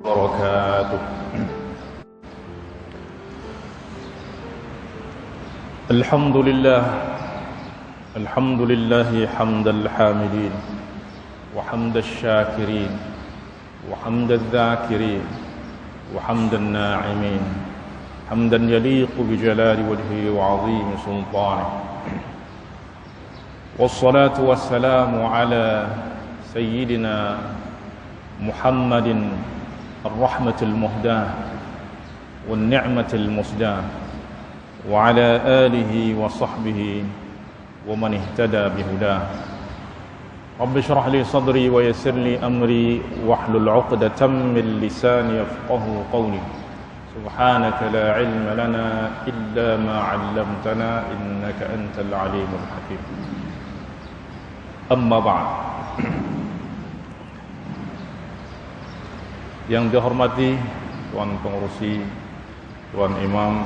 وبركاته. الحمد لله حمد الحامدين وحمد الشاكرين وحمد الذاكرين وحمد الناعمين حمدا يليق بجلال وجهه وعظيم سلطانه. والصلاة والسلام على سيدنا محمد الرحمة المهداة والنعمة المسداة وعلى آله وصحبه ومن اهتدى بهداه. رب اشرح لي صدري ويسر لي أمري واحلل عقدة من لساني يفقهوا قولي. سبحانك لا علم لنا إلا ما علمتنا إنك أنت العليم الحكيم. أما بعد. Yang dihormati Tuan Pengurusi, Tuan Imam,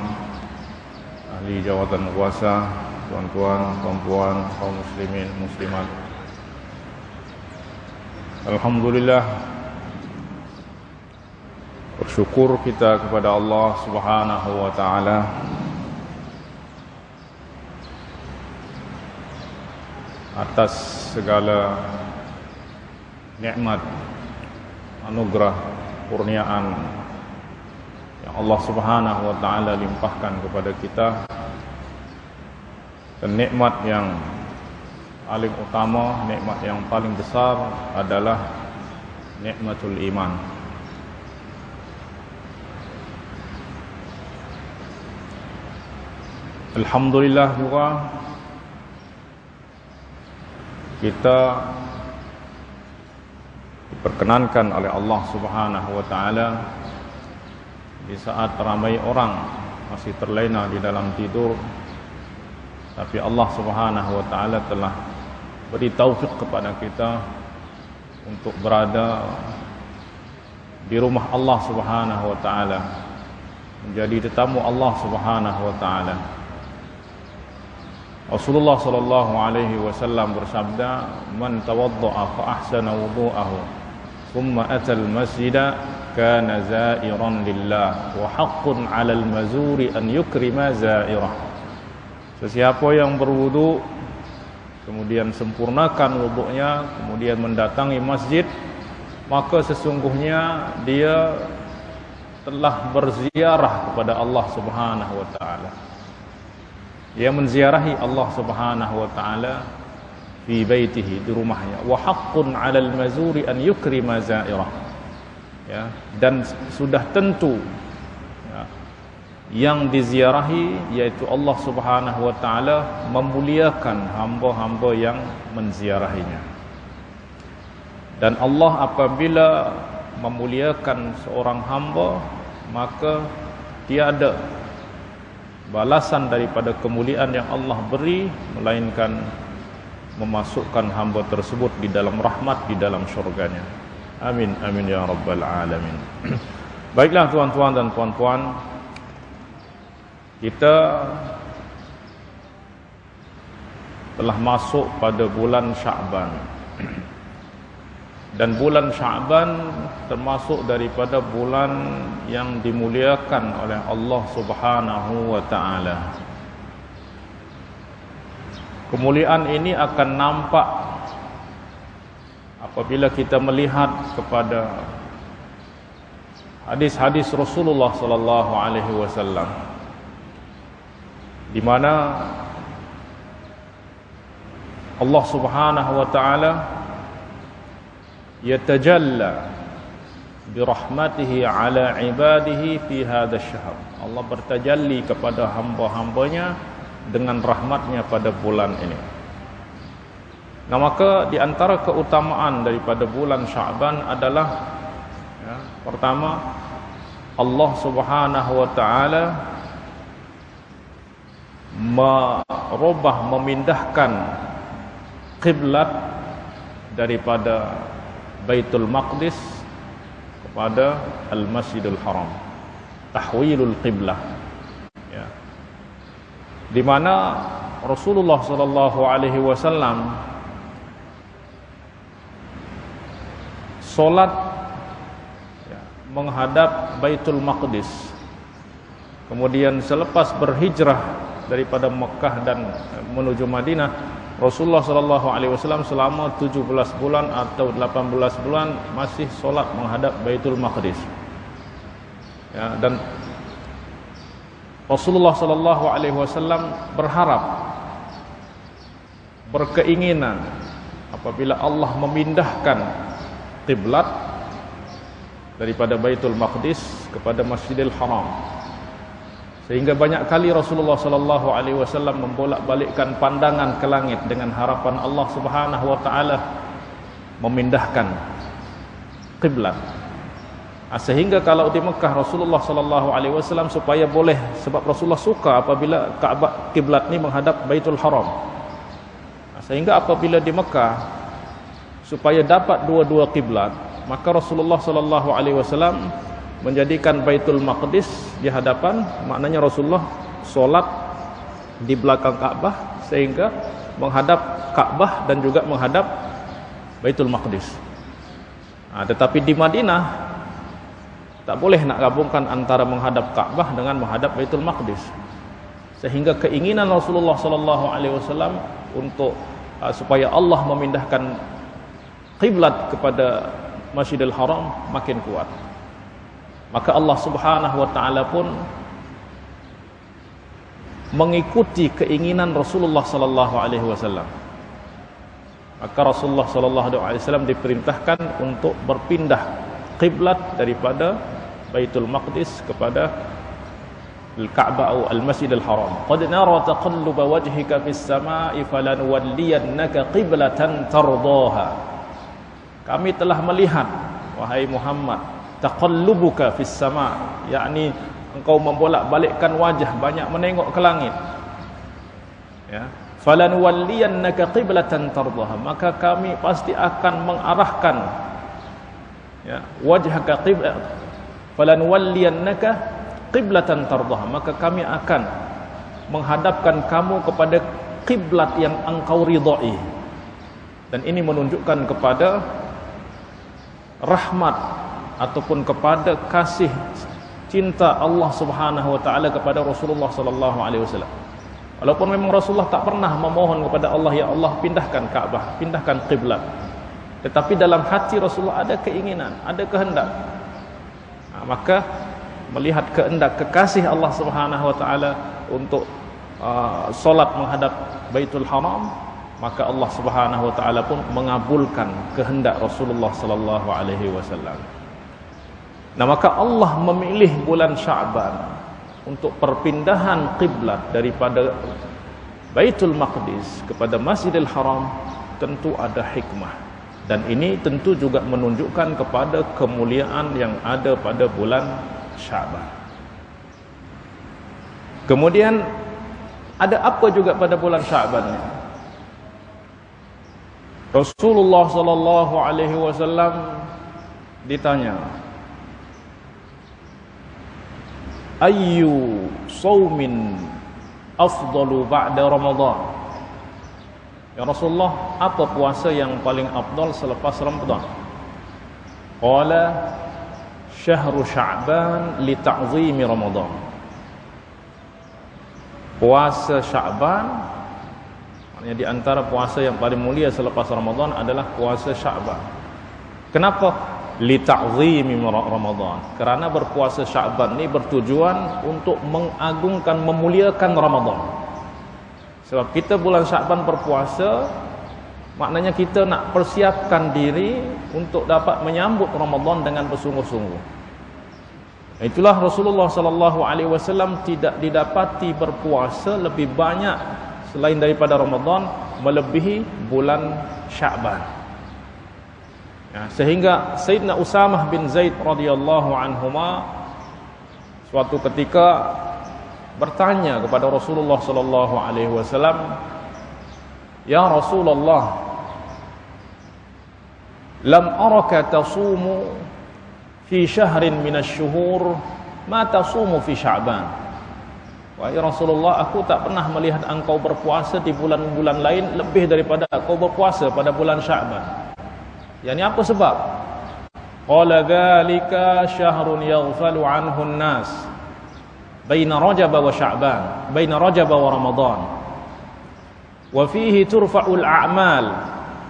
ahli jawatan kuasa, tuan-tuan, puan-puan, kaum muslimin, muslimat. Alhamdulillah, bersyukur kita kepada Allah Subhanahu wa taala atas segala nikmat, anugerah, kurniaan yang Allah Subhanahu wa taala limpahkan kepada kita. Dan nikmat yang paling utama, nikmat yang paling besar adalah nikmatul iman. Alhamdulillah juga kita diperkenankan oleh Allah Subhanahu wa taala di saat ramai orang masih terlena di dalam tidur, tapi Allah Subhanahu wa taala telah beri taufik kepada kita untuk berada di rumah Allah Subhanahu wa taala, menjadi tetamu Allah Subhanahu wa taala. Rasulullah sallallahu alaihi wasallam bersabda, "Man tawadda'a fa ahsana wudu'ahu, thumma atal masjida kana za'iran lillah wa haqqun 'alal mazuri an yukrima za'irah." Sesiapa yang berwudu kemudian sempurnakan wudunya, kemudian mendatangi masjid, maka sesungguhnya dia telah berziarah kepada Allah Subhanahu wa taala. Dia menziarahi Allah Subhanahu wa taala fi baitihi, di rumahnya. Wa haqqun 'alal mazuri an yukrima za'irah. Ya, dan sudah tentu ya, yang diziarahi yaitu Allah Subhanahu wa taala memuliakan hamba-hamba yang menziarahinya. Dan Allah apabila memuliakan seorang hamba, maka tiada balasan daripada kemuliaan yang Allah beri melainkan memasukkan hamba tersebut di dalam rahmat, di dalam syurganya. Amin amin ya rabbal alamin. Baiklah tuan-tuan dan puan-puan, kita telah masuk pada bulan Sya'ban. Dan bulan Sya'ban termasuk daripada bulan yang dimuliakan oleh Allah Subhanahu wa taala. Kemuliaan ini akan nampak apabila kita melihat kepada hadis-hadis Rasulullah sallallahu alaihi wasallam, di mana Allah Subhanahu wa taala yatajalla birahmatihi ala ibadihi fi hadha syahr. Allah bertajalli kepada hamba-hambanya dengan rahmatnya pada bulan ini. Nah, maka di antara keutamaan daripada bulan Sya'ban adalah ya, pertama, Allah Subhanahu wa taala memindahkan kiblat daripada Baitul Maqdis kepada Al-Masjidul Haram. Tahwilul qiblah. Ya. Di mana Rasulullah sallallahu alaihi wasallam salat menghadap Baitul Maqdis. Kemudian selepas berhijrah daripada Mekah dan menuju Madinah, Rasulullah SAW selama 17 bulan atau 18 bulan masih solat menghadap Baitul Maqdis. Ya, dan Rasulullah SAW berharap, berkeinginan apabila Allah memindahkan kiblat daripada Baitul Maqdis kepada Masjidil Haram. Sehingga banyak kali Rasulullah SAW membolak-balikkan pandangan ke langit dengan harapan Allah Subhanahu wa taala memindahkan kiblat. Sehingga kalau di Mekah Rasulullah SAW supaya boleh, sebab Rasulullah suka apabila Ka'bah kiblat ni menghadap Baitul Haram. Sehingga apabila di Mekah supaya dapat dua-dua kiblat, maka Rasulullah SAW menjadikan Baitul Maqdis di hadapan, maknanya Rasulullah solat di belakang Ka'bah sehingga menghadap Ka'bah dan juga menghadap Baitul Maqdis. Tetapi di Madinah tak boleh nak gabungkan antara menghadap Ka'bah dengan menghadap Baitul Maqdis. Sehingga keinginan Rasulullah SAW untuk supaya Allah memindahkan kiblat kepada Masjidil Haram makin kuat. Maka Allah Subhanahu wa taala pun mengikuti keinginan Rasulullah SAW. Maka Rasulullah SAW diperintahkan untuk berpindah kiblat daripada Baitul Maqdis kepada Al-Ka'bah atau Al-Masjidil Haram. Qad nara taqalluba wajhika fis sama'i falanwalliyannaka qiblatan tardaha. Kami telah melihat, wahai Muhammad, taqallubuka fis sama', yakni engkau membolak-balikkan wajah, banyak menengok ke langit. Ya, falanwalliyannaka qiblatan tardaha, maka kami pasti akan mengarahkan ya wajhaka qiblat, falanwalliyannaka qiblatan tardaha, maka kami akan menghadapkan kamu kepada kiblat yang engkau ridai. Dan ini menunjukkan kepada rahmat ataupun kepada kasih cinta Allah Subhanahu wa taala kepada Rasulullah SAW. Walaupun memang Rasulullah tak pernah memohon kepada Allah, ya Allah pindahkan Ka'bah, pindahkan kiblat, tetapi dalam hati Rasulullah ada keinginan, ada kehendak. Maka melihat kehendak, kekasih Allah Subhanahu wa taala untuk solat menghadap Baitul Haram, maka Allah Subhanahu wa taala pun mengabulkan kehendak Rasulullah sallallahu alaihi wasallam. Nah, maka Allah memilih bulan Sya'ban untuk perpindahan kiblat daripada Baitul Maqdis kepada Masjidil Haram, tentu ada hikmah. Dan ini tentu juga menunjukkan kepada kemuliaan yang ada pada bulan Sya'ban. Kemudian ada apa juga pada bulan Sya'ban ni? Rasulullah sallallahu alaihi wasallam ditanya, ayyu shaumin afdalu ba'da Ramadan? Ya Rasulullah, apa puasa yang paling afdal selepas Ramadan? Qala syahru Sya'ban li ta'zimi Ramadan. Puasa Sya'ban, maknanya di antara puasa yang paling mulia selepas Ramadan adalah puasa Sya'ban. Kenapa? Li ta'zimi Ramadan. Karena berpuasa Sya'ban ni bertujuan untuk mengagungkan, memuliakan Ramadan. Sebab kita bulan Sya'ban berpuasa, maknanya kita nak persiapkan diri untuk dapat menyambut Ramadan dengan bersungguh-sungguh. Itulah Rasulullah SAW tidak didapati berpuasa lebih banyak selain daripada Ramadan melebihi bulan Sya'ban. Ya, sehingga Sayyidina Usamah bin Zaid radhiyallahu anhuma suatu ketika bertanya kepada Rasulullah SAW, ya Rasulullah, lam araka tasumu fi syahrin minasyuhur ma tasumu fi Sya'ban. Wahai Rasulullah, aku tak pernah melihat engkau berpuasa di bulan-bulan lain lebih daripada engkau berpuasa pada bulan Sya'ban. Yani apa sebab? Qala dzalika syahrun yaghfalu anhu an-nas baina Rajab wa Sya'ban, baina Rajab wa Ramadan. Wa fihi turfa'ul a'mal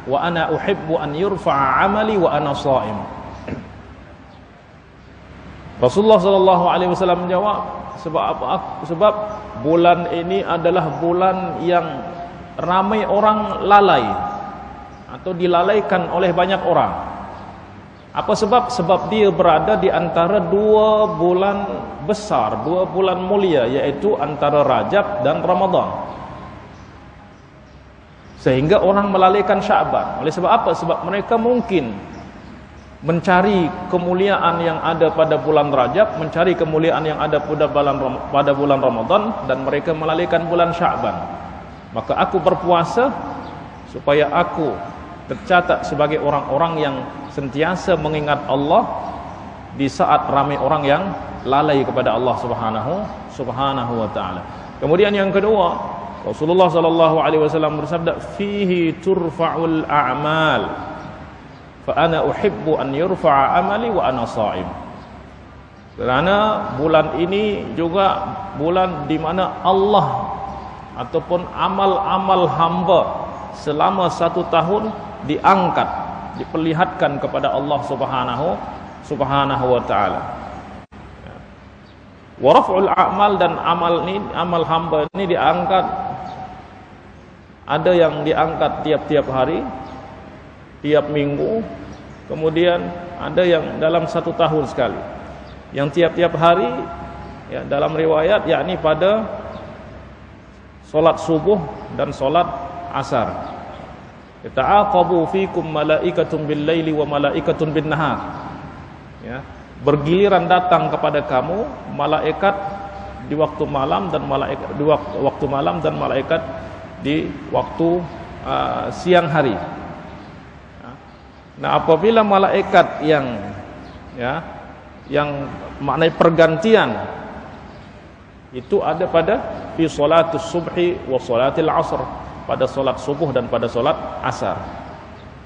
wa ana uhibbu an yurfa'a 'amali wa ana sha'im. Rasulullah sallallahu alaihi wasallam menjawab, sebab apa? Sebab bulan ini adalah bulan yang ramai orang lalai atau dilalaikan oleh banyak orang. Apa sebab? Sebab dia berada di antara dua bulan besar, dua bulan mulia, yaitu antara Rajab dan Ramadan. Sehingga orang melalaikan Sya'ban. Oleh sebab apa? Sebab mereka mungkin mencari kemuliaan yang ada pada bulan Rajab, mencari kemuliaan yang ada pada bulan Ramadan, dan mereka melalaikan bulan Sya'ban. Maka aku berpuasa supaya aku tercatat sebagai orang-orang yang sentiasa mengingat Allah di saat ramai orang yang lalai kepada Allah Subhanahu wa taala. Kemudian yang kedua, Rasulullah sallallahu alaihi wasallam bersabda, fihi turfa'ul a'mal fa ana uhibbu an yurfa'a amali wa ana sha'im. Kerana bulan ini juga bulan di mana Allah ataupun amal-amal hamba selama 1 tahun diangkat, diperlihatkan kepada Allah Subhanahu wa taala. Wa raf'ul a'mal, dan amal hamba ini diangkat, ada yang diangkat tiap-tiap hari, tiap minggu, kemudian ada yang dalam 1 tahun sekali. Yang tiap-tiap hari, ya, dalam riwayat yakni pada solat subuh dan solat asar. Ta'aqabu fikum malaikatun bil laili wa malaikatun bin nahar. Ya, bergiliran datang kepada kamu malaikat di waktu malam dan malaikat di waktu malam dan malaikat di waktu siang hari. Nah, apabila malaikat yang maknai pergantian itu ada pada fi salatus subhi wa salatil asr, pada solat subuh dan pada solat asar.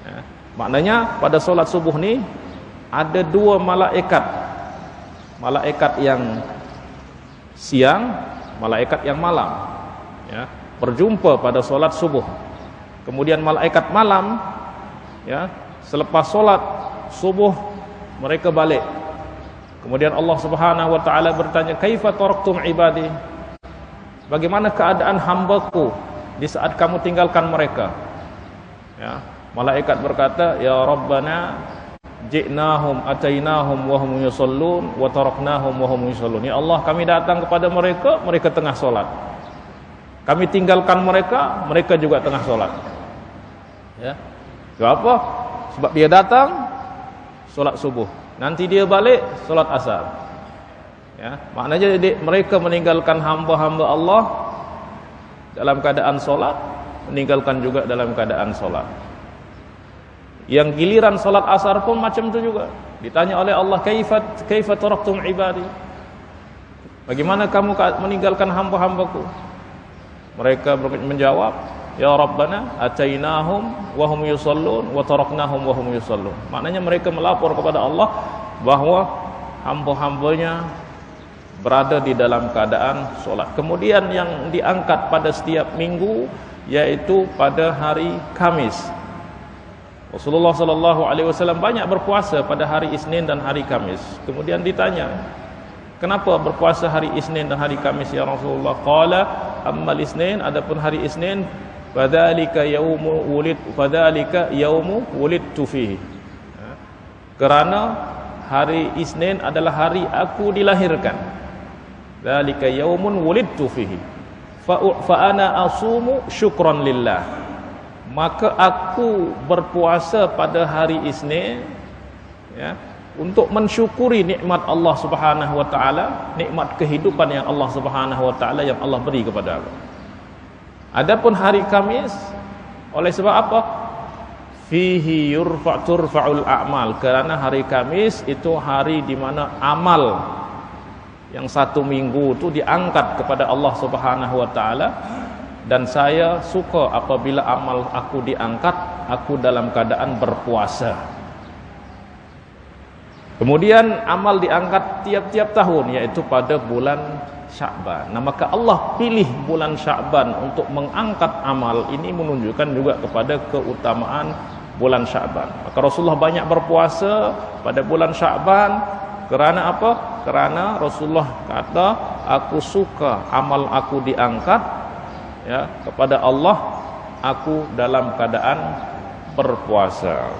Ya, maknanya pada solat subuh ni ada 2 malaikat, malaikat yang siang, malaikat yang malam, ya, berjumpa pada solat subuh. Kemudian malaikat malam, ya, selepas solat subuh mereka balik. Kemudian Allah Subhanahu wa taala bertanya, kaifa taraktum ibadi? Bagaimana keadaan hambaku di saat kamu tinggalkan mereka? Ya, malaikat berkata, ya Rabbana ji'nahum atainahum wa hum yusallun wa taraknahum wa hum yusallun. Ya Allah, kami datang kepada mereka, mereka tengah solat. Kami tinggalkan mereka, mereka juga tengah solat. Ya. Sebab apa? Sebab dia datang solat subuh, nanti dia balik solat asar. Ya, maknanya mereka meninggalkan hamba-hamba Allah dalam keadaan solat, meninggalkan juga dalam keadaan solat. Yang giliran solat asar pun macam itu juga. Ditanya oleh Allah, kaifa taraktum ibadi? Bagaimana kamu meninggalkan hamba-hambaku? Mereka menjawab, ya Rabbana atainahum wa hum yusallun wa taraknahum wa hum yusallun. Maknanya mereka melapor kepada Allah bahwa hamba-hambanya berada di dalam keadaan solat. Kemudian yang diangkat pada setiap minggu yaitu pada hari Kamis. Rasulullah sallallahu alaihi wasallam banyak berpuasa pada hari Isnin dan hari Kamis. Kemudian ditanya, kenapa berpuasa hari Isnin dan hari Kamis ya Rasulullah? Qala ammal Isnin, adapun hari Isnin, fadzalika yaumu wulidtu fihi. Kerana hari Isnin adalah hari aku dilahirkan. Dzalika yaumun wulidtu fihi. Fa ana asumu syukran lillah. Maka aku berpuasa pada hari Isnin, ya, untuk mensyukuri nikmat Allah Subhanahu wa taala, nikmat kehidupan yang Allah Subhanahu wa taala yang Allah beri kepada aku. Adapun hari Kamis, oleh sebab apa? Fihi turfa'ul a'mal. Kerana hari Kamis itu hari di mana amal yang 1 minggu itu diangkat kepada Allah Subhanahu wa taala, dan saya suka apabila amal aku diangkat, aku dalam keadaan berpuasa. Kemudian amal diangkat tiap-tiap tahun, yaitu pada bulan Sya'ban. Nah, maka Allah pilih bulan Sya'ban untuk mengangkat amal. Ini menunjukkan juga kepada keutamaan bulan Sya'ban. Maka Rasulullah banyak berpuasa pada bulan Sya'ban. Kerana apa? Kerana Rasulullah kata, aku suka amal aku diangkat ya kepada Allah, aku dalam keadaan berpuasa.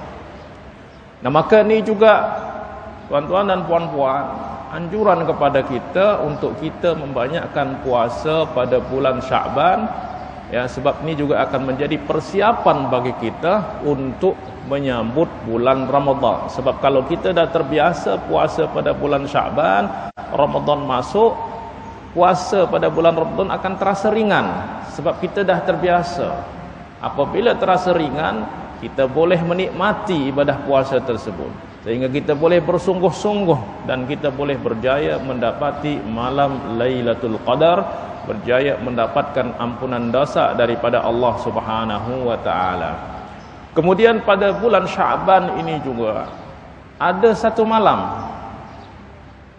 Nah, maka ini juga tuan-tuan dan puan-puan, anjuran kepada kita untuk kita membanyakkan puasa pada bulan Sya'ban ya, sebab ini juga akan menjadi persiapan bagi kita untuk menyambut bulan Ramadan. Sebab kalau kita dah terbiasa puasa pada bulan Sya'ban, Ramadan masuk, puasa pada bulan Ramadan akan terasa ringan sebab kita dah terbiasa. Apabila terasa ringan, kita boleh menikmati ibadah puasa tersebut sehingga kita boleh bersungguh-sungguh dan kita boleh berjaya mendapati malam Lailatul Qadar, berjaya mendapatkan ampunan dosa daripada Allah Subhanahu wa taala. Kemudian pada bulan Sya'ban ini juga ada satu malam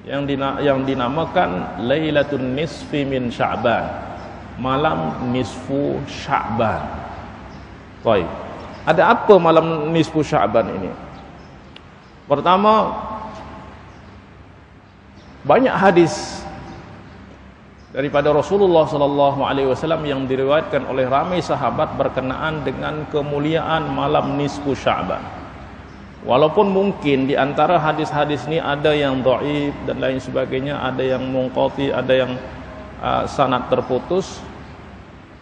yang dinamakan Lailatul Nisfi min Sya'ban, malam nisfu Sya'ban. Baik. Ada apa malam nisfu Sya'ban ini? Pertama, banyak hadis daripada Rasulullah SAW yang diriwayatkan oleh ramai sahabat berkenaan dengan kemuliaan malam nisfu Sya'ban. Walaupun mungkin di antara hadis-hadis ini ada yang dhaif dan lain sebagainya, ada yang munqati, ada yang sanad terputus,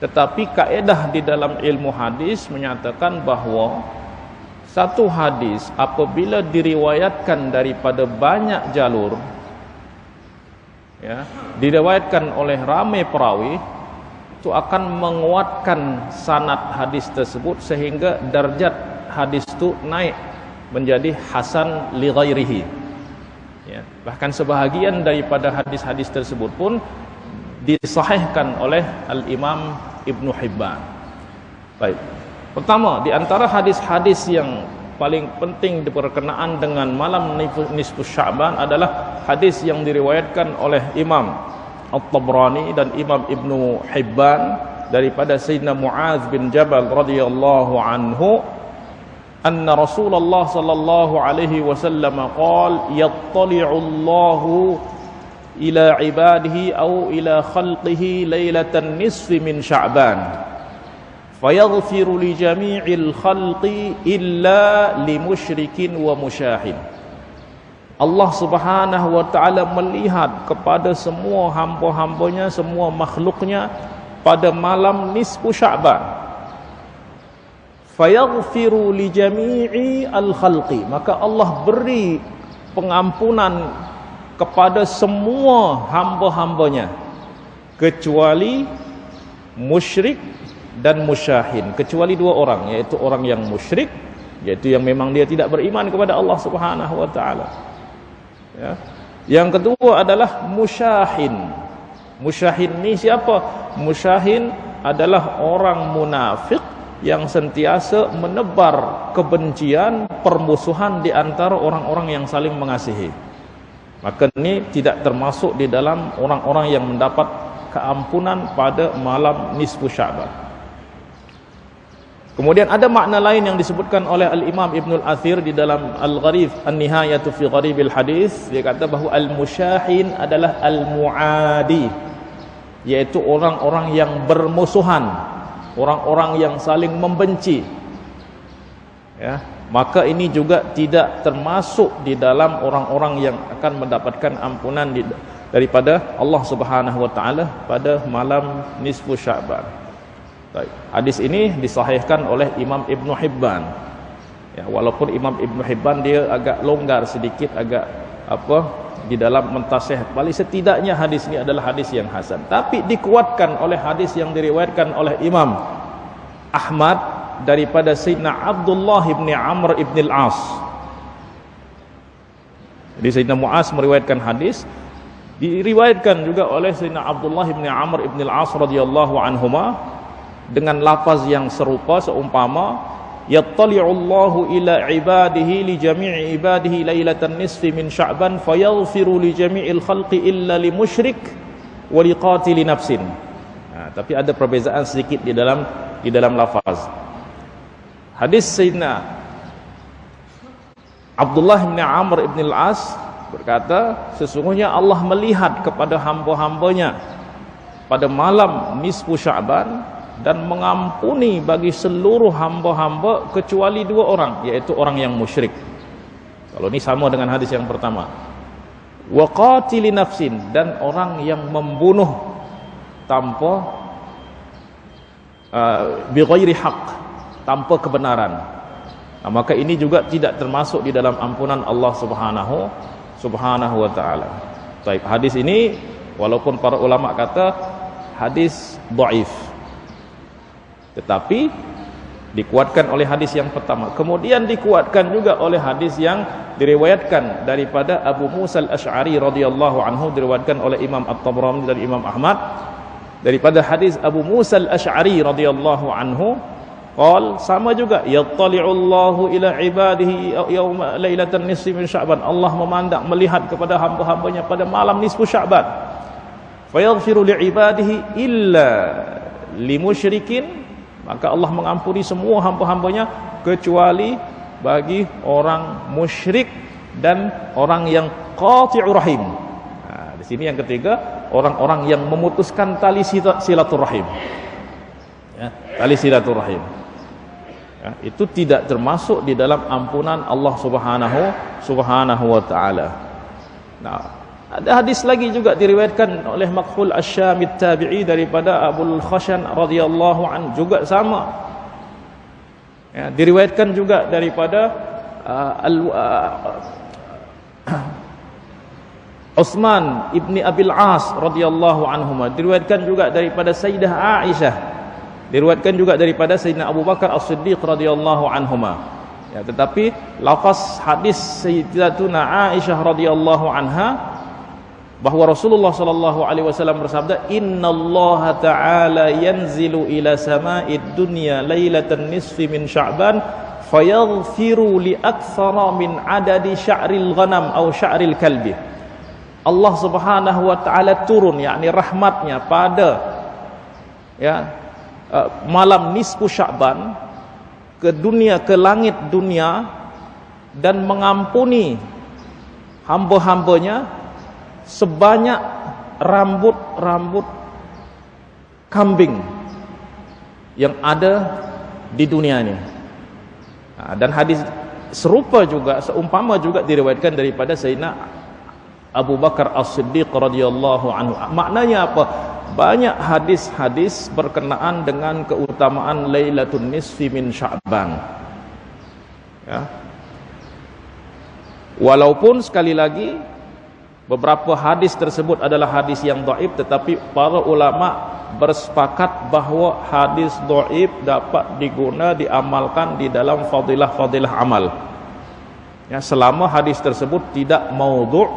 tetapi kaedah di dalam ilmu hadis menyatakan bahawa satu hadis apabila diriwayatkan daripada banyak jalur ya, diriwayatkan oleh ramai perawi, itu akan menguatkan sanad hadis tersebut sehingga darjat hadis itu naik menjadi hasan li ghairihi ya. Bahkan sebahagian daripada hadis-hadis tersebut pun disahihkan oleh Al-Imam Ibnu Hibban. Baik. Pertama, di antara hadis-hadis yang paling penting berkenaan dengan malam nisfu Sya'ban adalah hadis yang diriwayatkan oleh Imam At-Tabrani dan Imam Ibnu Hibban daripada Sayyidina Mu'adz bin Jabal radhiyallahu anhu, anna Rasulullah sallallahu alaihi wasallam qala yattali'u Allahu ila ibadihi aw ila khalqihi lailatan nisfi min Sya'ban fayaghfiru li jami'il khalqi illa li musyrikin wa musyahin. Allah Subhanahu wa taala melihat kepada semua hamba-hambanya, semua makhluknya pada malam nisfu Sya'ban. Fayaghfiru li jami'i al-khalqi, maka Allah beri pengampunan kepada semua hamba-hambanya kecuali musyrik dan musyahin, kecuali dua orang, yaitu orang yang musyrik, yaitu yang memang dia tidak beriman kepada Allah Subhanahu wa taala ya. Yang kedua adalah musyahin. Musyahin ni siapa? Musyahin adalah orang munafik yang sentiasa menebar kebencian, permusuhan di antara orang-orang yang saling mengasihi. Maka ini tidak termasuk di dalam orang-orang yang mendapat keampunan pada malam nisfu Sya'ban. Kemudian ada makna lain yang disebutkan oleh Al-Imam Ibnul Athir di dalam Al-Gharib An-Nihayatu fi Gharibil Hadis. Dia kata bahawa al-musyahin adalah al-mu'adi, yaitu orang-orang yang bermusuhan, orang-orang yang saling membenci ya. Maka ini juga tidak termasuk di dalam orang-orang yang akan mendapatkan ampunan daripada Allah Subhanahu wa taala pada malam nisfu Sya'ban. Hadis ini disahihkan oleh Imam Ibnu Hibban ya, walaupun Imam Ibnu Hibban dia agak longgar sedikit, agak di dalam mentasih, paling setidaknya hadis ini adalah hadis yang hasan, tapi dikuatkan oleh hadis yang diriwayatkan oleh Imam Ahmad daripada Sayyidina Abdullah bin Amr bin Al-As. Jadi Sayyidina Mu'az meriwayatkan hadis, diriwayatkan juga oleh Sayyidina Abdullah bin Amr bin Al-As radhiyallahu anhuma dengan lafaz yang serupa, seumpama yattali'u Allahu ila ibadihi li jami'i ibadihi lailatan nisfi min Sya'ban fayaghfiru li jami'il khalqi illa li musyrik wa li qatili nafsin. Tapi ada perbezaan sedikit di dalam lafaz. Hadis Sayyidina Abdullah bin Amr bin Al-As berkata, sesungguhnya Allah melihat kepada hamba-hambanya pada malam nisfu Sya'ban dan mengampuni bagi seluruh hamba-hamba kecuali 2 orang, yaitu orang yang musyrik. Kalau ini sama dengan hadis yang pertama. Wa qatili nafsin, dan orang yang membunuh tanpa bighairi haq, tanpa kebenaran. Maka ini juga tidak termasuk di dalam ampunan Allah Subhanahu wa taala. Baik, hadis ini walaupun para ulama kata hadis dhaif, tetapi dikuatkan oleh hadis yang pertama. Kemudian dikuatkan juga oleh hadis yang diriwayatkan daripada Abu Musa al-Asy'ari radhiyallahu anhu, diriwayatkan oleh Imam At-Tabrani dan Imam Ahmad, daripada hadis Abu Musa al-Asy'ari radhiyallahu anhu, qal, sama juga, yattali'u Allahu ila ibadihi yauma lailatan nisfi min Sya'ban, Allah memandang, melihat kepada hamba-hambanya pada malam nisfu Sya'ban, fayaghfiru li ibadihi illa li musyrikin, maka Allah mengampuni semua hamba-hambanya kecuali bagi orang musyrik dan orang yang qati'ur rahim. Di sini yang ketiga, orang-orang yang memutuskan tali silaturahim. Tali silaturahim. Itu tidak termasuk di dalam ampunan Allah Subhanahu wa taala. Nah, ada hadis lagi juga diriwayatkan oleh Makhul Asy-Syami Tabi'i daripada Abul Khashan radhiyallahu an, juga sama. Diriwayatkan juga daripada Utsman ibni Abil As radhiyallahu anhuma, diriwayatkan juga daripada Sayyidah Aisyah, diriwayatkan juga daripada Sayyidina Abu Bakar As-Siddiq radhiyallahu anhuma. Tetapi lafaz hadis Sayyidatuna Aisyah radhiyallahu anha bahwa Rasulullah sallallahu alaihi wasallam bersabda, innallaha ta'ala yanzilu ila sama'id dunya lailatan nisfi min Sya'ban fayaghfiru li aktsara min adadi sya'ril ghanam aw sya'ril kalbi. Allah Subhanahu wa taala turun, yakni rahmatnya pada malam nisfu Sya'ban ke dunia, ke langit dunia, dan mengampuni hamba-hambanya sebanyak rambut-rambut kambing yang ada di dunia ini. Dan hadis serupa juga, seumpama juga diriwayatkan daripada Sayyidina Abu Bakar As-Siddiq radhiyallahu anhu. Maknanya apa? Banyak hadis-hadis berkenaan dengan keutamaan Lailatul Nisfi min Sya'ban. Walaupun sekali lagi beberapa hadis tersebut adalah hadis yang dhaif, tetapi para ulama bersepakat bahawa hadis dhaif dapat diamalkan di dalam fadilah-fadilah amal. Selama hadis tersebut tidak maudhu'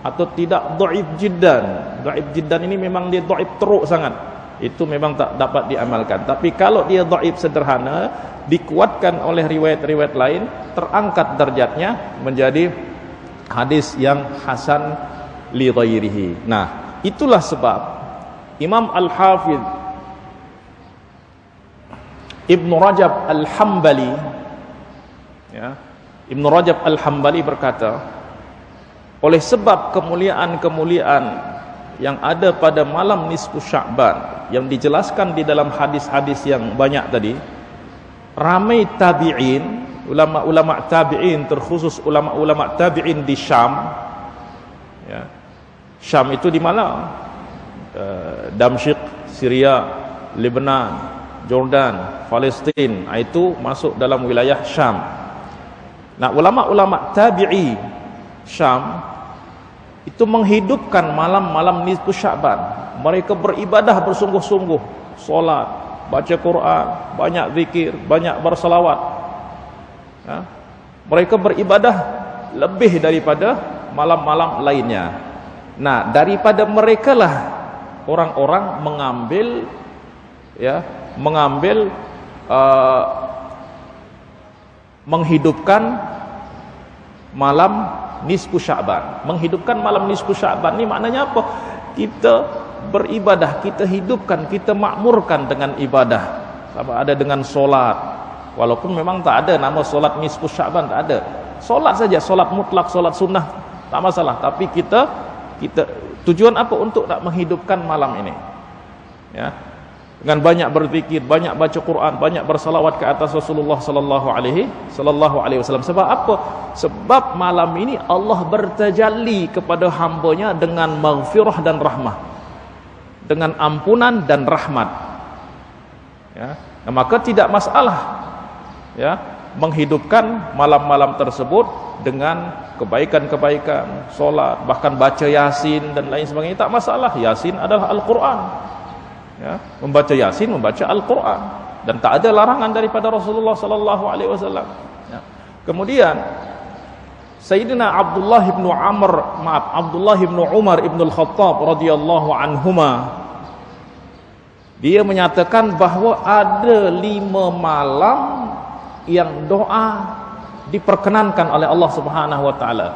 atau tidak dhaif jiddan. Dhaif jiddan ini memang dia dhaif teruk sangat, itu memang tak dapat diamalkan. Tapi kalau dia dhaif sederhana, dikuatkan oleh riwayat-riwayat lain, terangkat derajatnya menjadi hadis yang hasan li ghairihi. Nah, itulah sebab Imam Al-Hafidh Ibn Rajab Al-Hambali, Ibn Rajab Al-Hambali berkata, oleh sebab kemuliaan-kemuliaan yang ada pada malam nisfu Sya'ban yang dijelaskan di dalam hadis-hadis yang banyak tadi, ramai tabi'in, ulama-ulama tabi'in, terkhusus ulama-ulama tabi'in di Syam. Syam itu di mana? Damsyik, Syria, Lebanon, Jordan, Palestin, itu masuk dalam wilayah Syam. Nah, ulama-ulama tabi'i Syam itu menghidupkan malam-malam nisfu Sya'ban. Mereka beribadah bersungguh-sungguh, solat, baca Quran, banyak zikir, banyak berselawat. Mereka beribadah lebih daripada malam-malam lainnya. Nah, daripada merekalah orang-orang mengambil menghidupkan malam nisfu Sya'ban. Menghidupkan malam nisfu Sya'ban ni maknanya apa? Kita beribadah, kita hidupkan, kita makmurkan dengan ibadah. Sama ada dengan solat, walaupun memang tak ada nama solat nisfu Sya'ban, tak ada. Solat saja, solat mutlak, solat sunnah, tak masalah. Tapi kita tujuan apa? Untuk nak menghidupkan malam ini, ya, dengan banyak berzikir, banyak baca Quran, banyak bersalawat ke atas Rasulullah sallallahu alaihi wasallam. Sebab apa? Sebab malam ini Allah bertajalli kepada hamba-Nya dengan maghfirah dan rahmah, dengan ampunan dan rahmat, ya. Nah, maka tidak masalah, ya, menghidupkan malam-malam tersebut dengan kebaikan-kebaikan, solat, bahkan baca Yasin dan lain sebagainya, tak masalah. Yasin adalah Al-Quran, ya, membaca Yasin, membaca Al-Quran, dan tak ada larangan daripada Rasulullah sallallahu alaihi wasallam, ya. Kemudian Sayyidina Abdullah bin Umar ibn al-Khattab radhiyallahu anhuma, dia menyatakan bahawa ada 5 malam yang doa diperkenankan oleh Allah Subhanahu wa taala.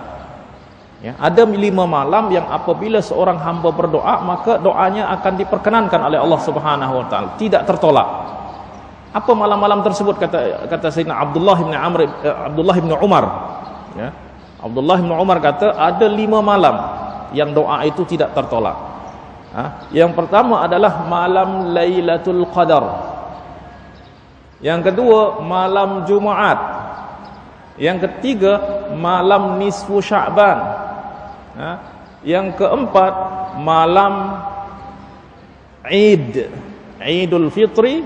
Ya, ada 5 malam yang apabila seorang hamba berdoa, maka doanya akan diperkenankan oleh Allah Subhanahu wa taala, tidak tertolak. Apa malam-malam tersebut? Kata Sayyidina Abdullah bin Umar, ya. Abdullah bin Umar kata ada 5 malam yang doa itu tidak tertolak. Yang pertama adalah malam Lailatul Qadar. Yang kedua malam Jumaat. Yang ketiga malam nisfu Sya'ban. Yang keempat malam Idul Fitri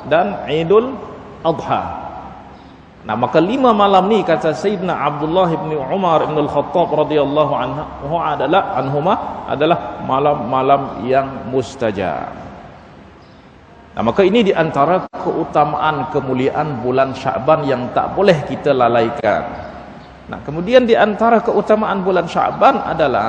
dan Idul Adha. Nah, maka 5 malam ni kata Sayyidina Abdullah bin Umar ibn al-Khattab radhiyallahu anhuma adalah malam-malam yang mustajab. Nah, maka ini di antara keutamaan kemuliaan bulan Sya'ban yang tak boleh kita lalaikan. Nah, kemudian di antara keutamaan bulan Sya'ban adalah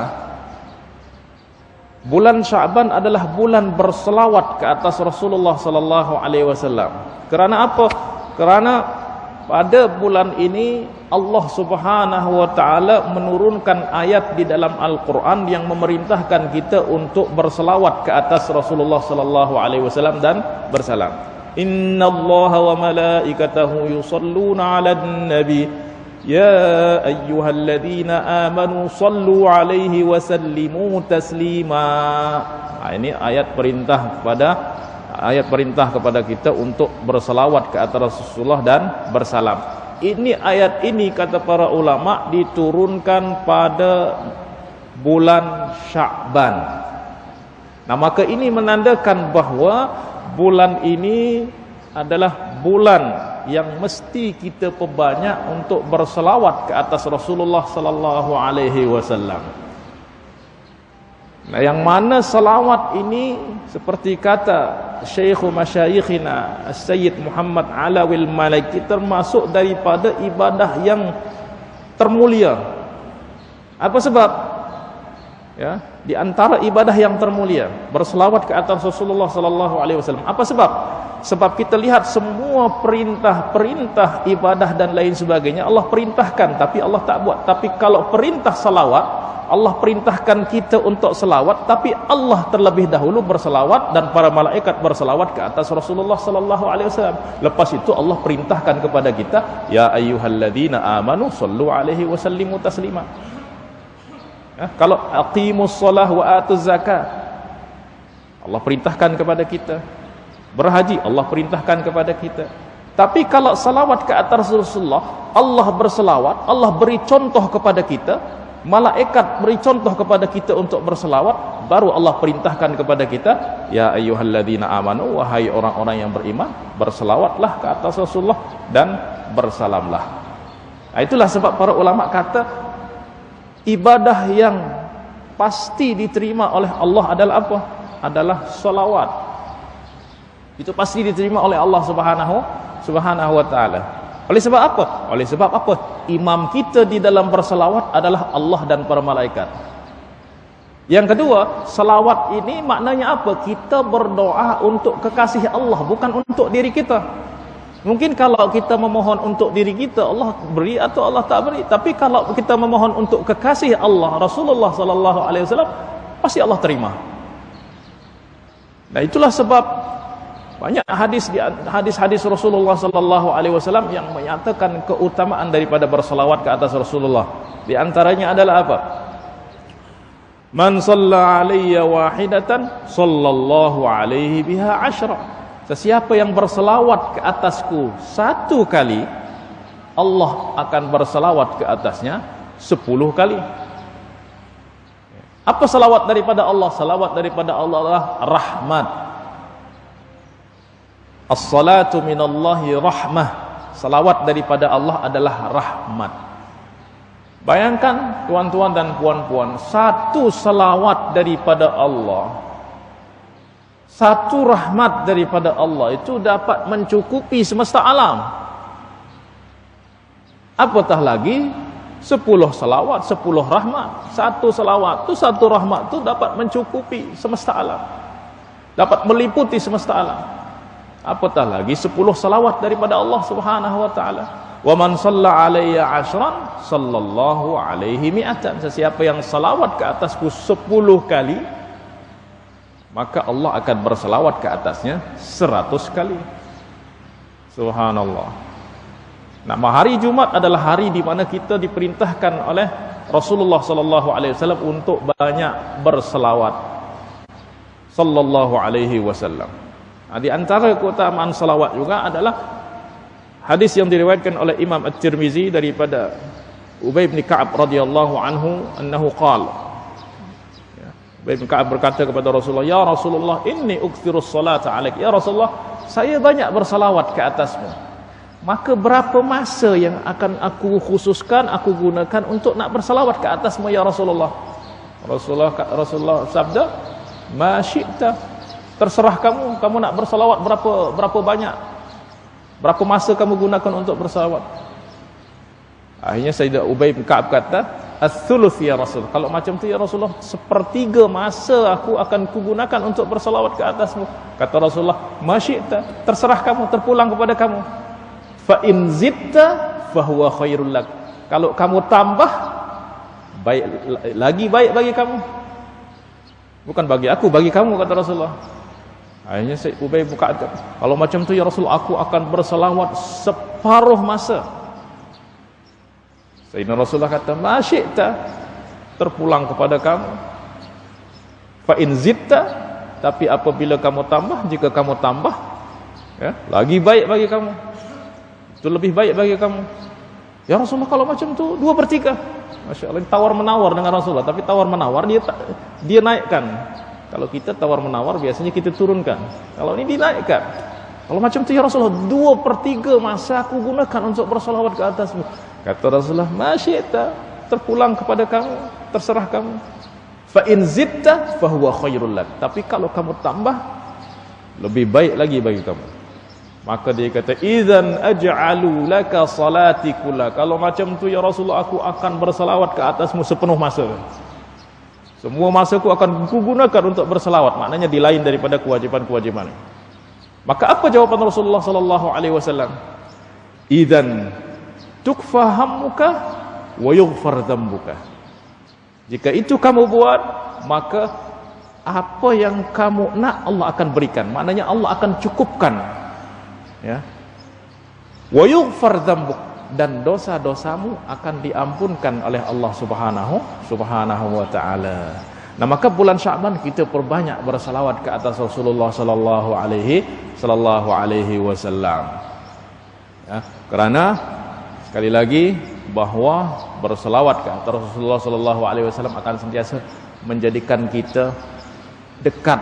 bulan Sya'ban adalah bulan berselawat ke atas Rasulullah sallallahu alaihi wasallam. Kerana apa? Kerana pada bulan ini Allah Subhanahu wa taala menurunkan ayat di dalam Al-Qur'an yang memerintahkan kita untuk berselawat ke atas Rasulullah sallallahu alaihi wasallam dan bersalam. Innallaha wa malaikatahu yusalluna 'alan nabi ya ayyuhalladzina amanu sallu 'alaihi wa sallimu taslima. Ini ayat perintah kepada kita untuk berselawat ke atas Rasulullah dan bersalam. Ini ayat ini kata para ulama diturunkan pada bulan Sya'ban. Nah, maka ini menandakan bahawa bulan ini adalah bulan yang mesti kita perbanyak untuk berselawat ke atas Rasulullah sallallahu alaihi wasallam. Nah, yang mana salawat ini seperti kata Syekh Masyayikhina Sayyid Muhammad Alawil Maliki termasuk daripada ibadah yang termulia. Apa sebab? Ya, di antara ibadah yang termulia berselawat ke atas Rasulullah sallallahu alaihi wasallam. Apa sebab? Sebab kita lihat semua perintah ibadah dan lain sebagainya Allah perintahkan tapi Allah tak buat. Tapi kalau perintah salawat, Allah perintahkan kita untuk selawat, tapi Allah terlebih dahulu berselawat dan para malaikat berselawat ke atas Rasulullah sallallahu alaihi wasallam. Lepas itu Allah perintahkan kepada kita, ya ayyuhalladzina amanu sallu alaihi wa sallimu taslima. Ya, kalau aqimus shalah wa atuz zakat, Allah perintahkan kepada kita. Berhaji, Allah perintahkan kepada kita. Tapi kalau salawat ke atas Rasulullah, Allah berselawat, Allah beri contoh kepada kita, malaikat beri contoh kepada kita untuk berselawat, baru Allah perintahkan kepada kita, ya ayyuhalladzina amanu, wahai orang-orang yang beriman, berselawatlah ke atas Rasulullah dan bersalamlah. Nah, itulah sebab para ulama kata ibadah yang pasti diterima oleh Allah adalah apa? Adalah salawat. Itu pasti diterima oleh Allah Subhanahu wa taala. Oleh sebab apa? Oleh sebab apa? Imam kita di dalam berselawat adalah Allah dan para malaikat. Yang kedua, selawat ini maknanya apa? Kita berdoa untuk kekasih Allah, bukan untuk diri kita. Mungkin kalau kita memohon untuk diri kita, Allah beri atau Allah tak beri. Tapi kalau kita memohon untuk kekasih Allah, Rasulullah sallallahu alaihi wasallam, pasti Allah terima. Nah, itulah sebab banyak hadis Rasulullah sallallahu alaihi wasallam yang menyatakan keutamaan daripada berselawat ke atas Rasulullah. Di antaranya adalah apa? Man shalla alayya wahidatan sallallahu alaihi biha 10. Sesiapa yang berselawat ke atasku satu kali, Allah akan berselawat ke atasnya 10 kali. Apa selawat daripada Allah? Selawat daripada Allah adalah rahmat. As-salatu minallahi rahmah. Selawat daripada Allah adalah rahmat. Bayangkan tuan-tuan dan puan-puan, satu selawat daripada Allah, satu rahmat daripada Allah itu dapat mencukupi semesta alam. Apatah lagi 10 selawat, 10 rahmat. Satu selawat tu, satu rahmat tu dapat mencukupi semesta alam, dapat meliputi semesta alam. Apatah lagi 10 selawat daripada Allah Subhanahu wa taala. Wa man shalla alayya 10 sallallahu alaihi mi'atan. Sesiapa yang selawat ke atasku 10 kali, maka Allah akan berselawat ke atasnya 100 kali. Subhanallah. Nah, hari Jumat adalah hari di mana kita diperintahkan oleh Rasulullah sallallahu alaihi wasallam untuk banyak berselawat sallallahu alaihi wasallam. Nah, di antara keutamaan selawat juga adalah hadis yang diriwayatkan oleh Imam At-Tirmizi daripada Ubay bin Ka'ab radhiyallahu anhu annahu qala, Ubay bin Ka'ab berkata kepada Rasulullah, "Ya Rasulullah, inni ukthirus salata 'alaik." Ya Rasulullah, saya banyak bersalawat ke atasmu. Maka berapa masa yang akan aku khususkan, aku gunakan untuk nak bersalawat ke atasmu ya Rasulullah? Rasulullah sabda, "Ma syi'ta." Terserah kamu nak bersalawat berapa banyak. Berapa masa kamu gunakan untuk bersalawat? Akhirnya Sayyidina Ubay bin Ka'ab kata, "Ats-tsuluts ya Rasul." Kalau macam tu ya Rasulullah, 1/3 masa aku akan kugunakan untuk bersalawat ke atasmu. Kata Rasulullah, "Masyi'ta." Terserah kamu, terpulang kepada kamu. Fa in zitta fa huwa khairul lak. Kalau kamu tambah, lagi baik bagi kamu. Bukan bagi aku, bagi kamu, kata Rasulullah. Akhirnya Sayyid Ubay bin Ka'ab, kalau macam tu ya Rasul, aku akan berselawat separuh masa. Sayyidina Rasulullah kata, "Ma syi'ta." Terpulang kepada kamu. Fa in zitta, tapi apabila kamu tambah, jika kamu tambah, ya, lagi baik bagi kamu. Itu lebih baik bagi kamu. Ya Rasulullah, kalau macam tu 2/3. Masya Allah, tawar menawar dengan Rasulullah. Tapi tawar menawar dia naikkan. Kalau kita tawar menawar biasanya kita turunkan. Kalau ini dinaikkan. Kalau macam tu ya Rasulullah, 2/3 masa aku gunakan untuk bersalawat ke atasmu. Kata Rasulullah, "Masyi'ta." Terpulang kepada kamu, terserah kamu. Fa in zitta fa huwa khairul lak. Tapi kalau kamu tambah, lebih baik lagi bagi kamu. Maka dia kata, "Idzan aj'alu laka salati kulla." Kalau macam tu ya Rasulullah, aku akan bersalawat ke atasmu sepenuh masa. Semua masa aku akan kugunakan untuk bersalawat. Maknanya di lain daripada kewajipan-kewajipan. Maka apa jawaban Rasulullah sallallahu alaihi wasallam? "Idzan tukfa hammuka wa yughfar dzambuka." Jika itu kamu buat, maka apa yang kamu nak Allah akan berikan. Maknanya Allah akan cukupkan. Ya. Wa yughfar dzambuk, dan dosa-dosamu akan diampunkan oleh Allah Subhanahu wa taala. Nah, maka bulan Sya'ban kita perbanyak bersalawat ke atas Rasulullah sallallahu alaihi wasallam. Ya, karena sekali lagi bahwa bersalawat ke atas Rasulullah sallallahu alaihi wasallam akan sentiasa menjadikan kita dekat,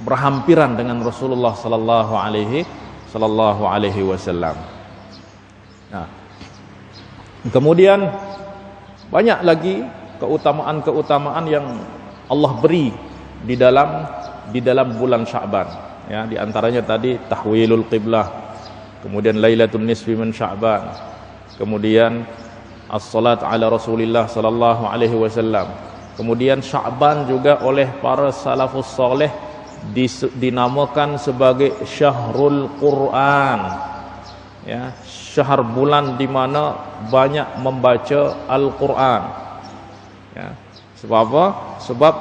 berhampiran dengan Rasulullah sallallahu alaihi wasallam. Nah, kemudian banyak lagi keutamaan-keutamaan yang Allah beri di dalam bulan Sya'ban. Ya, di antaranya tadi tahwilul qiblah, kemudian lailatul nisfi min Sya'ban, kemudian as-salat ala Rasulillah sallallahu alaihi wasallam. Kemudian Sya'ban juga oleh para salafus saleh dinamakan sebagai Syahrul Quran. ya, syahr bulan di mana banyak membaca Al-Quran. Ya. Sebab apa? Sebab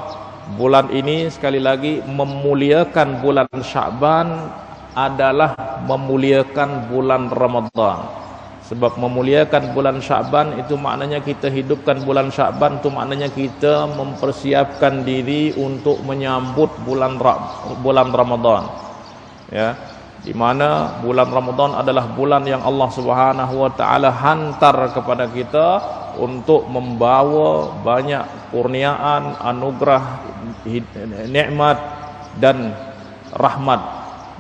bulan ini sekali lagi memuliakan bulan Sya'ban adalah memuliakan bulan Ramadan. Sebab memuliakan bulan Sya'ban itu maknanya kita hidupkan bulan Sya'ban, itu maknanya kita mempersiapkan diri untuk menyambut bulan Ramadan. Ya, di mana bulan Ramadan adalah bulan yang Allah Subhanahu wa taala hantar kepada kita untuk membawa banyak kurniaan, anugerah, nikmat dan rahmat.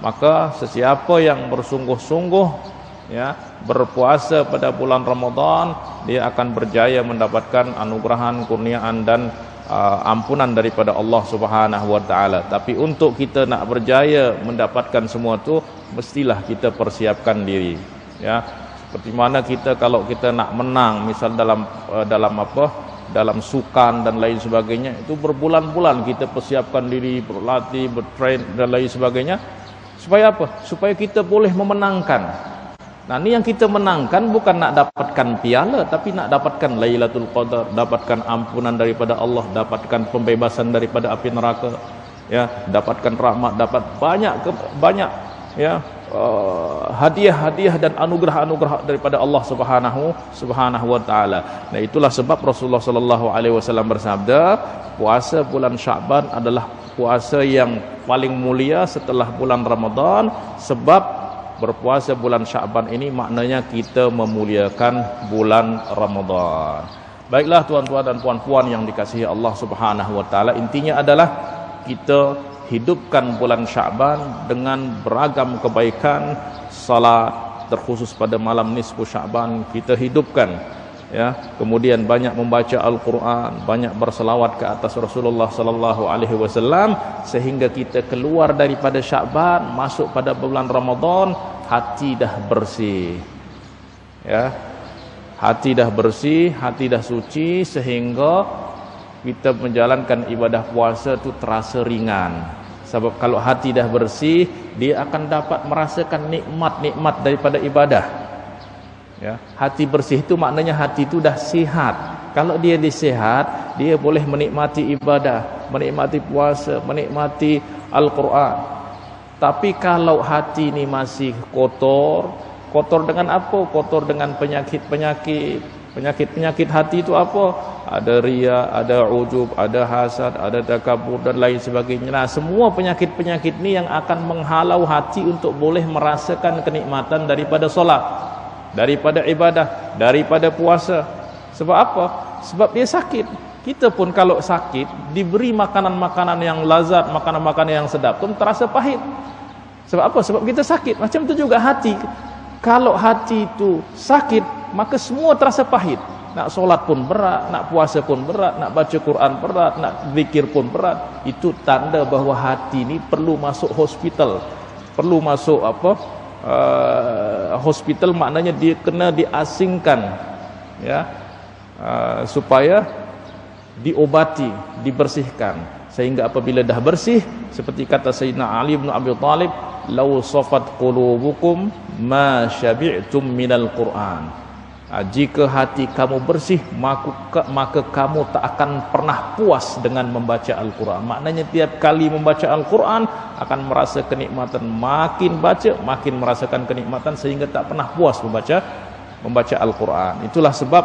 Maka sesiapa yang bersungguh-sungguh ya berpuasa pada bulan Ramadan, dia akan berjaya mendapatkan anugerahan, kurniaan dan ampunan daripada Allah Subhanahu wa taala. Tapi untuk kita nak berjaya mendapatkan semua itu, mestilah kita persiapkan diri. Ya, seperti mana kita kalau kita nak menang, misal dalam sukan dan lain sebagainya, itu berbulan-bulan kita persiapkan diri, berlatih, bertrain dan lain sebagainya. Supaya apa? Supaya kita boleh memenangkan. Nah, ini yang kita menangkan bukan nak dapatkan piala, tapi nak dapatkan Lailatul Qadar, dapatkan ampunan daripada Allah, dapatkan pembebasan daripada api neraka, ya, dapatkan rahmat, dapat banyak ya hadiah-hadiah dan anugerah-anugerah daripada Allah Subhanahu wa taala. Nah, itulah sebab Rasulullah sallallahu alaihi wasallam bersabda, puasa bulan Sya'ban adalah puasa yang paling mulia setelah bulan Ramadan, sebab berpuasa bulan Sya'ban ini maknanya kita memuliakan bulan Ramadan. Baiklah tuan-tuan dan puan-puan yang dikasihi Allah Subhanahu wa taala, intinya adalah kita hidupkan bulan Sya'ban dengan beragam kebaikan. Salat terkhusus pada malam nisfu Sya'ban kita hidupkan, ya. Kemudian banyak membaca Al-Quran, banyak berselawat ke atas Rasulullah sallallahu alaihi wasallam, sehingga kita keluar daripada Sya'ban masuk pada bulan Ramadan hati dah bersih, ya, hati dah bersih, hati dah suci, sehingga kita menjalankan ibadah puasa itu terasa ringan. Sebab kalau hati dah bersih, dia akan dapat merasakan nikmat-nikmat daripada ibadah. Ya, hati bersih itu maknanya hati itu dah sihat. Kalau dia disehat, dia boleh menikmati ibadah, menikmati puasa, menikmati Al-Quran. Tapi kalau hati ini masih kotor dengan apa? Kotor dengan penyakit-penyakit. Penyakit-penyakit hati itu apa? Ada riya, ada ujub, ada hasad, ada takabur dan lain sebagainya. Nah, semua penyakit-penyakit ini yang akan menghalau hati untuk boleh merasakan kenikmatan daripada solat, daripada ibadah, daripada puasa. Sebab apa? Sebab dia sakit. Kita pun kalau sakit, diberi makanan-makanan yang lazat, makanan-makanan yang sedap, pun terasa pahit. Sebab apa? Sebab kita sakit. Macam itu juga hati. Kalau hati itu sakit, maka semua terasa pahit. Nak solat pun berat, nak puasa pun berat, nak baca Quran berat, nak zikir pun berat. Itu tanda bahawa hati ini perlu masuk hospital. Perlu masuk hospital, maknanya dia kena diasingkan, ya, supaya diobati, dibersihkan, sehingga apabila dah bersih, seperti kata Sayyidina Ali bin Abi Thalib, "Law safat qulubukum ma syabi'tum minal Qur'an." Jika hati kamu bersih, maka kamu tak akan pernah puas dengan membaca Al-Quran. Maknanya tiap kali membaca Al-Quran akan merasa kenikmatan, makin baca makin merasakan kenikmatan, sehingga tak pernah puas membaca Al-Quran. Itulah sebab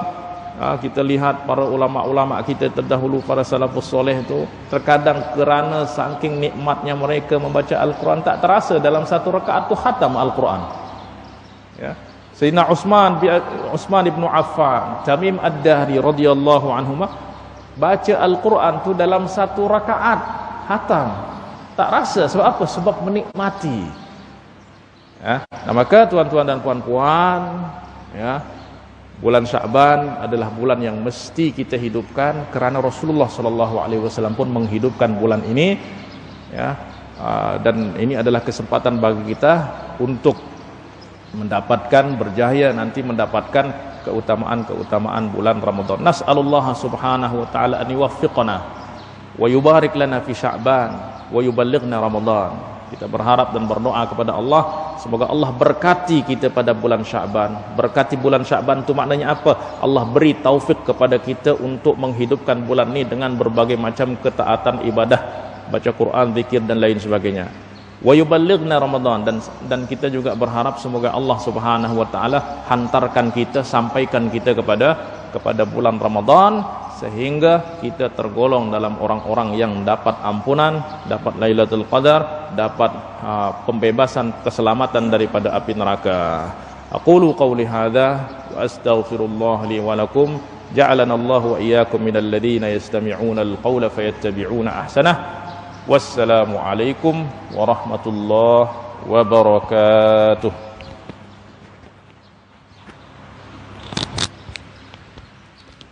kita lihat para ulama-ulama kita terdahulu, para salafus soleh itu, terkadang kerana saking nikmatnya mereka membaca Al-Quran, tak terasa dalam satu rakaat tu khatam Al-Quran. Ya. Sayyidina Utsman ibn Affan, Tamim Ad-Dahri radhiyallahu anhuma, baca Al-Quran tu dalam satu rakaat khatam. Tak rasa. Sebab apa? Sebab menikmati. Ya. Nah, maka tuan-tuan dan puan-puan, ya, bulan Sya'ban adalah bulan yang mesti kita hidupkan, kerana Rasulullah sallallahu alaihi wasallam pun menghidupkan bulan ini, ya. Dan ini adalah kesempatan bagi kita untuk mendapatkan berjaya nanti mendapatkan keutamaan-keutamaan bulan Ramadan. Nas'alullah subhanahu wa ta'ala an yuwaffiqana wa yubarik lana fi Sya'ban wa yuballighna Ramadan. Kita berharap dan berdoa kepada Allah, semoga Allah berkati kita pada bulan Sya'ban. Berkati bulan Sya'ban itu maknanya apa? Allah beri taufik kepada kita untuk menghidupkan bulan ini dengan berbagai macam ketaatan ibadah, baca Quran, zikir dan lain sebagainya. Wa yuballighna Ramadan, dan kita juga berharap semoga Allah Subhanahu wa taala hantarkan kita, sampaikan kita kepada bulan Ramadan, sehingga kita tergolong dalam orang-orang yang dapat ampunan, dapat Lailatul Qadar, dapat pembebasan, keselamatan daripada api neraka. Aqulu qawli hadza wa astaghfirullah li wa lakum. Ja'alana Allah wa iyyakum minal ladzina yastami'una al-qawla fayattabi'una ahsanah. Wassalamu alaikum warahmatullahi wabarakatuh.